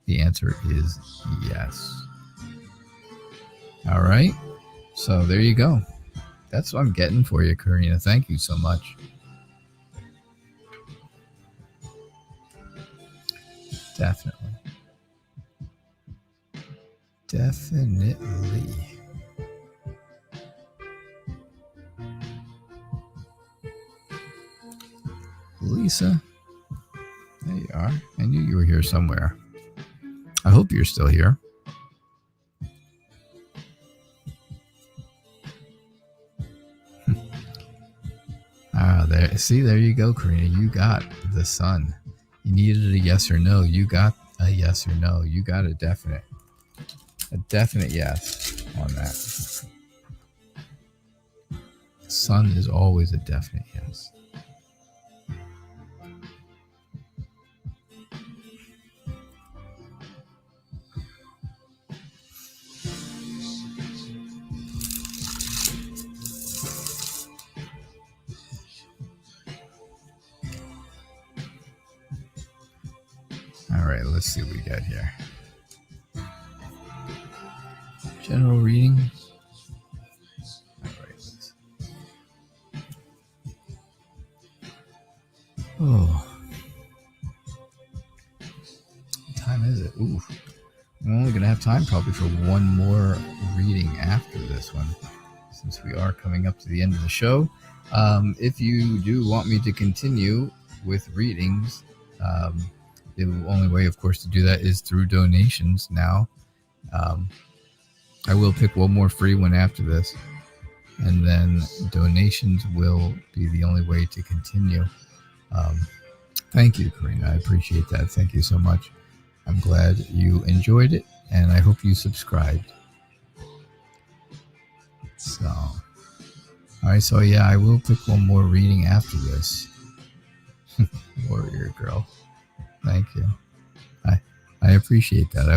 the answer is yes. All right. So there you go. That's what I'm getting for you, Karina. Thank you so much. Definitely. Lisa, there you are. I knew you were here somewhere. I hope you're still here. There you go, Karina. You got the sun. You needed a yes or no. You got a yes or no. You got a definite yes on that. Sun is always a definite yes. All right, let's see what we got here. General reading. All right. Oh. What time is it? Ooh. I'm only going to have time probably for one more reading after this one, since we are coming up to the end of the show. If you do want me to continue with readings, the only way, of course, to do that is through donations now. I will pick one more free one after this, and then donations will be the only way to continue. Thank you, Karina. I appreciate that. Thank you so much. I'm glad you enjoyed it, and I hope you subscribed. So, all right. So, yeah, I will pick one more reading after this. Warrior girl. Thank you. I appreciate that. I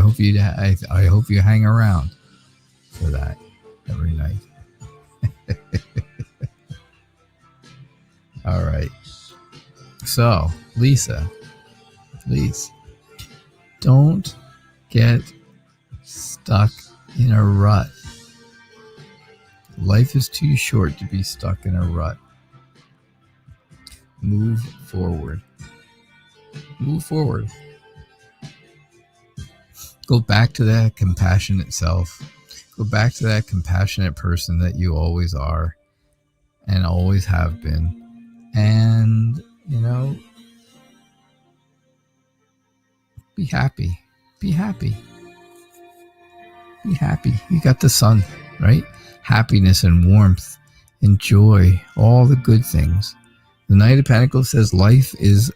hope you hang around for that every night. All right. So, Lisa, please don't get stuck in a rut. Life is too short to be stuck in a rut. Move forward. Move forward. Go back to that compassionate self. Go back to that compassionate person that you always are and always have been. And, be happy. Be happy. Be happy. You got the sun, right? Happiness and warmth and joy, all the good things. The Knight of Pentacles says life is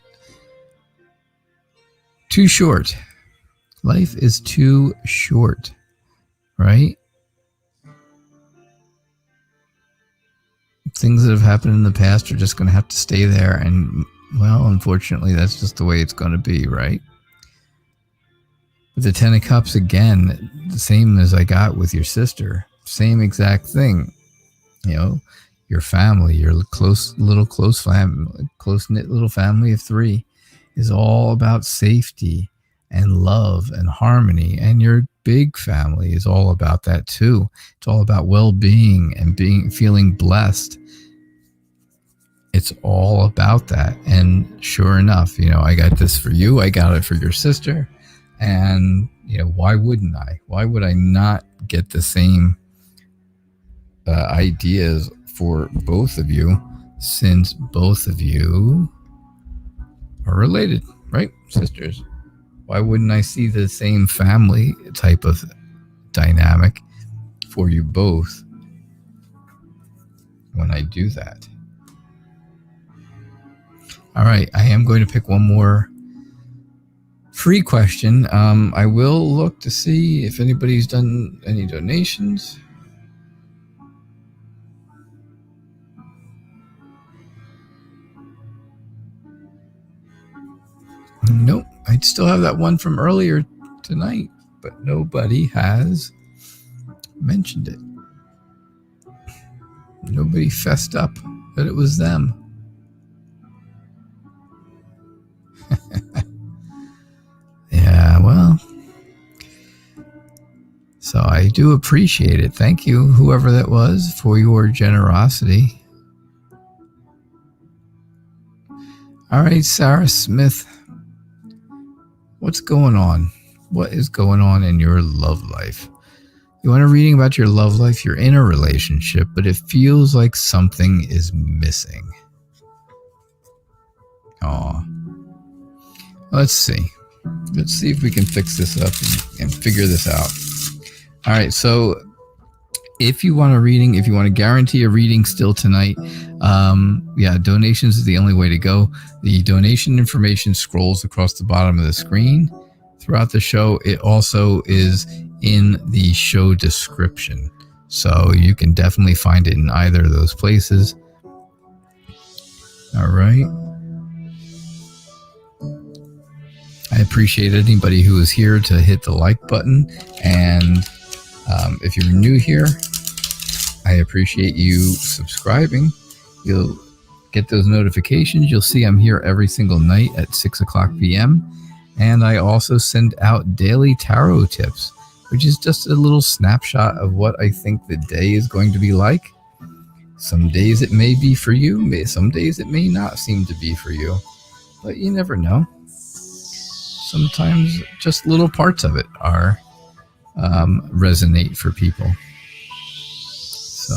too short. Life is too short, right? Things that have happened in the past are just going to have to stay there. And, well, unfortunately, that's just the way it's going to be, right? With the Ten of Cups, again, the same as I got with your sister. Same exact thing. Your family, your close-knit little family of three is all about safety and love and harmony. And your big family is all about that too. It's all about well-being and feeling blessed. It's all about that. And sure enough, I got this for you. I got it for your sister. And, why wouldn't I? Why would I not get the same ideas for both of you, since both of you are related, right? Sisters. Why wouldn't I see the same family type of dynamic for you both when I do that? All right, I am going to pick one more free question. I will look to see if anybody's done any donations. Nope, I'd still have that one from earlier tonight, but nobody has mentioned it. Nobody fessed up that it was them. Yeah, well, so I do appreciate it. Thank you, whoever that was, for your generosity. All right, Sarah Smith, what's going on? What is going on in your love life? You want a reading about your love life? You're in a relationship, but it feels like something is missing. Aw. Let's see. Let's see if we can fix this up and figure this out. All right, so if you want a reading, if you want to guarantee a reading still tonight, donations is the only way to go. The donation information scrolls across the bottom of the screen throughout the show. It also is in the show description, so you can definitely find it in either of those places. All right. I appreciate anybody who is here to hit the like button, and if you're new here, I appreciate you subscribing. You'll get those notifications. You'll see I'm here every single night at 6 o'clock p.m. And I also send out daily tarot tips, which is just a little snapshot of what I think the day is going to be like. Some days it may be for you. Some days it may not seem to be for you. But you never know. Sometimes just little parts of it are resonate for people. So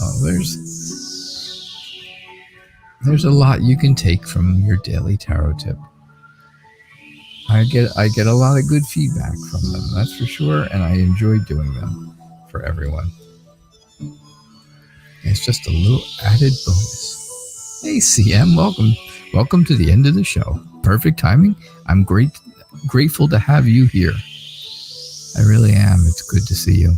there's a lot you can take from your daily tarot tip. I get a lot of good feedback from them, that's for sure, and I enjoy doing them for everyone. It's just a little added bonus. Hey CM, welcome to the end of the show. Perfect timing. I'm grateful to have you here. I really am. It's good to see you.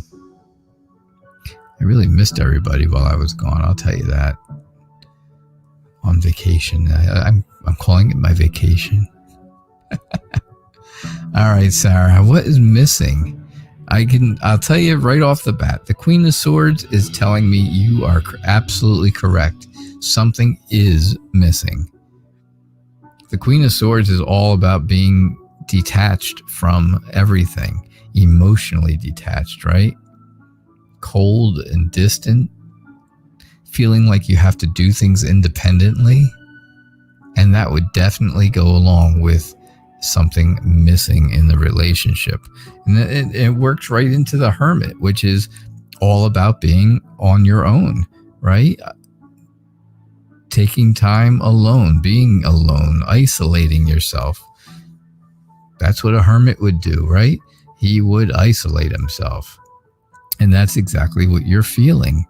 I really missed everybody while I was gone, I'll tell you that. On vacation. I'm calling it my vacation. All right, Sarah, what is missing? I'll tell you right off the bat. The Queen of Swords is telling me you are absolutely correct. Something is missing. The Queen of Swords is all about being detached from everything, emotionally detached, right? Cold and distant, feeling like you have to do things independently, and that would definitely go along with something missing in the relationship. And it works right into the Hermit, which is all about being on your own, right? Taking time alone, being alone, isolating yourself. That's what a hermit would do, right? He would isolate himself. And that's exactly what you're feeling.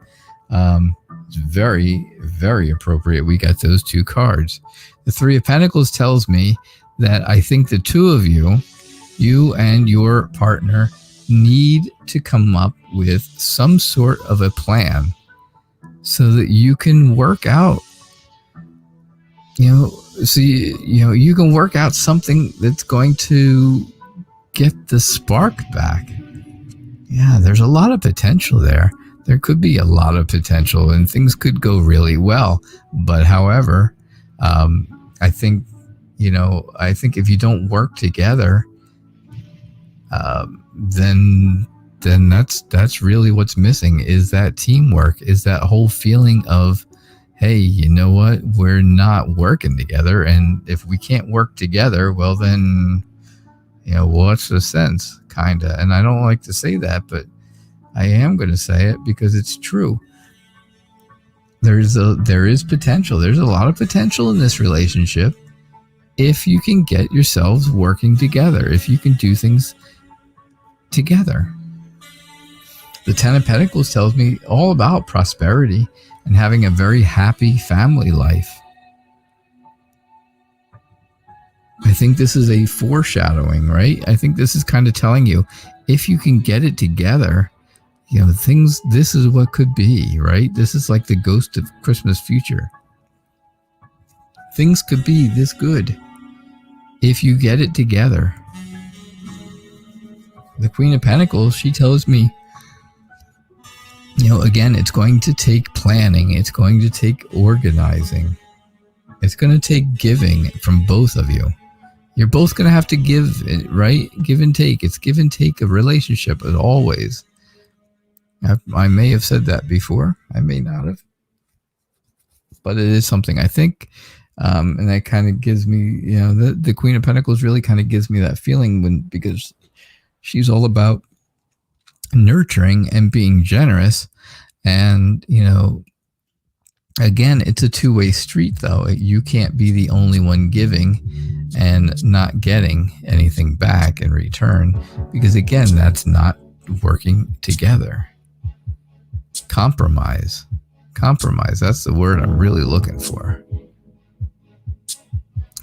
It's very, very appropriate we got those two cards. The Three of Pentacles tells me that I think the two of you and your partner, need to come up with some sort of a plan so that you can work out, you can work out something that's going to get the spark back. Yeah, there's a lot of potential there. There could be a lot of potential and things could go really well. But however, I think if you don't work together, then that's really what's missing, is that teamwork, is that whole feeling of hey, you know what? We're not working together. And if we can't work together, well, then, what's the sense? Kind of. And I don't like to say that, but I am going to say it because it's true. There is potential. There's a lot of potential in this relationship if you can get yourselves working together, if you can do things together. The Ten of Pentacles tells me all about prosperity and having a very happy family life. I think this is a foreshadowing, right? I think this is kind of telling you, if you can get it together, this is what could be, right? This is like the ghost of Christmas future. Things could be this good if you get it together. The Queen of Pentacles, she tells me, again, it's going to take planning. It's going to take organizing. It's going to take giving from both of you. You're both going to have to give, right? Give and take. It's give and take of relationship as always. I may have said that before. I may not have. But it is something I think. And that kind of gives me, the Queen of Pentacles really kind of gives me that feeling because she's all about nurturing and being generous. And, again, it's a two-way street, though. You can't be the only one giving and not getting anything back in return, because, again, that's not working together. Compromise. That's the word I'm really looking for.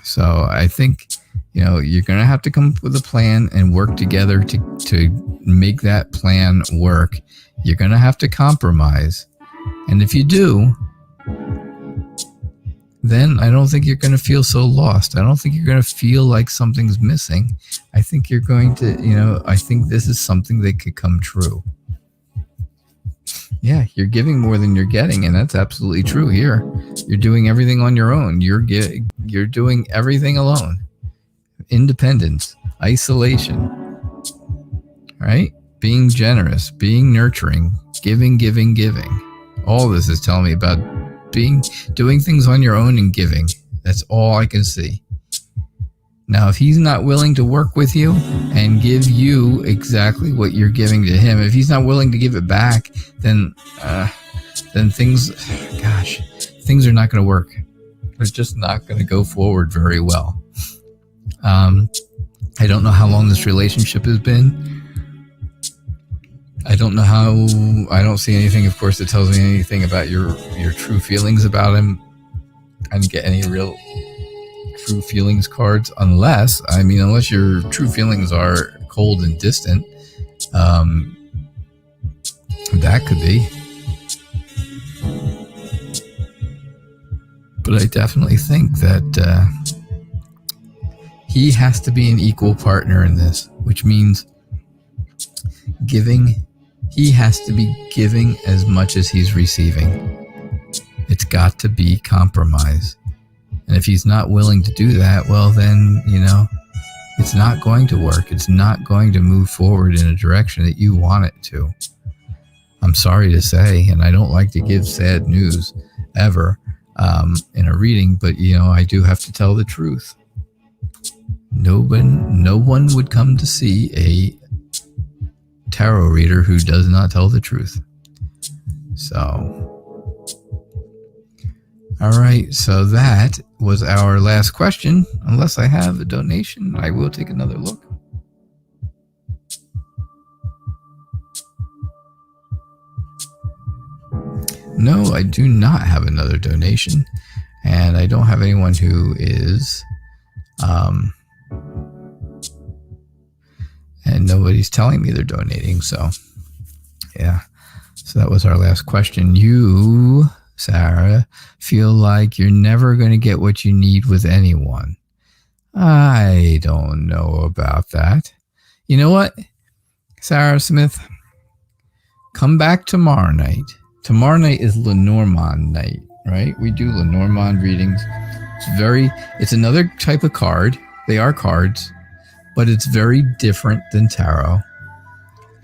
So I think, you're going to have to come up with a plan and work together to make that plan work. You're going to have to compromise. And if you do, then I don't think you're going to feel so lost. I don't think you're going to feel like something's missing. I think you're going to, I think this is something that could come true. Yeah, you're giving more than you're getting, and that's absolutely true here. You're doing everything on your own. You're doing everything alone. Independence, isolation, right? Being generous, being nurturing, giving. All this is telling me about doing things on your own and giving. That's all I can see. Now, if he's not willing to work with you and give you exactly what you're giving to him, if he's not willing to give it back, then things are not going to work. They're just not going to go forward very well. I don't know how long this relationship has been. I don't see anything, of course, that tells me anything about your true feelings about him. I didn't get any real true feelings cards unless your true feelings are cold and distant. That could be. But I definitely think that he has to be an equal partner in this, which means giving. He has to be giving as much as he's receiving. It's got to be compromise. And if he's not willing to do that, well, then, it's not going to work. It's not going to move forward in a direction that you want it to. I'm sorry to say, and I don't like to give sad news ever in a reading, but, I do have to tell the truth. No one would come to see a tarot reader who does not tell the truth. So... all right, so that was our last question. Unless I have a donation, I will take another look. No, I do not have another donation. And I don't have anyone who is... and nobody's telling me they're donating, so... yeah. So that was our last question. You... Sarah, feel like you're never going to get what you need with anyone. I don't know about that. You know what, Sarah Smith? Come back tomorrow night. Tomorrow night is Lenormand night, right? We do Lenormand readings. It's another type of card. They are cards, but it's very different than tarot.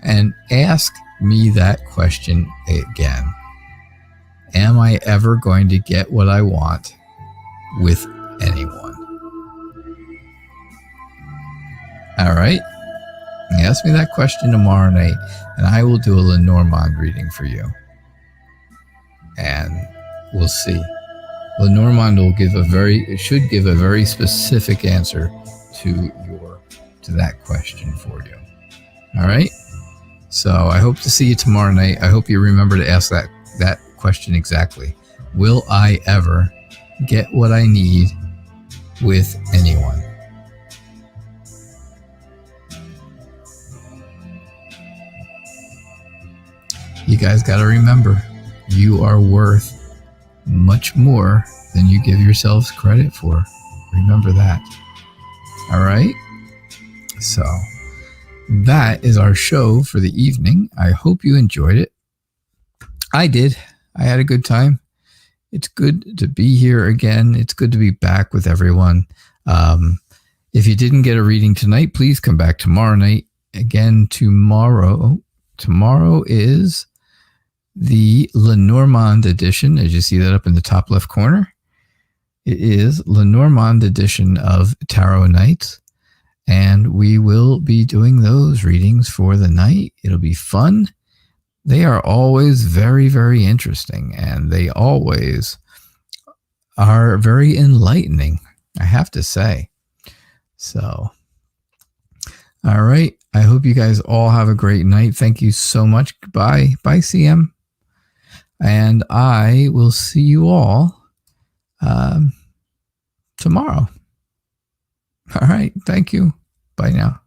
And ask me that question again. Am I ever going to get what I want with anyone? All right. Ask me that question tomorrow night, and I will do a Lenormand reading for you. And we'll see. Lenormand should give a very specific answer to that question for you. All right. So I hope to see you tomorrow night. I hope you remember to ask that question exactly. Will I ever get what I need with anyone? You guys got to remember, you are worth much more than you give yourselves credit for. Remember that. All right. So that is our show for the evening. I hope you enjoyed it. I did. I had a good time. It's good to be here again. It's good to be back with everyone. If you didn't get a reading tonight, please come back tomorrow night. Again, tomorrow is the Lenormand edition. As you see that up in the top left corner, it is Lenormand edition of Tarot Nights. And we will be doing those readings for the night. It'll be fun. They are always very, very interesting, and they always are very enlightening, I have to say. So, all right. I hope you guys all have a great night. Thank you so much. Goodbye. Bye, CM. And I will see you all tomorrow. All right. Thank you. Bye now.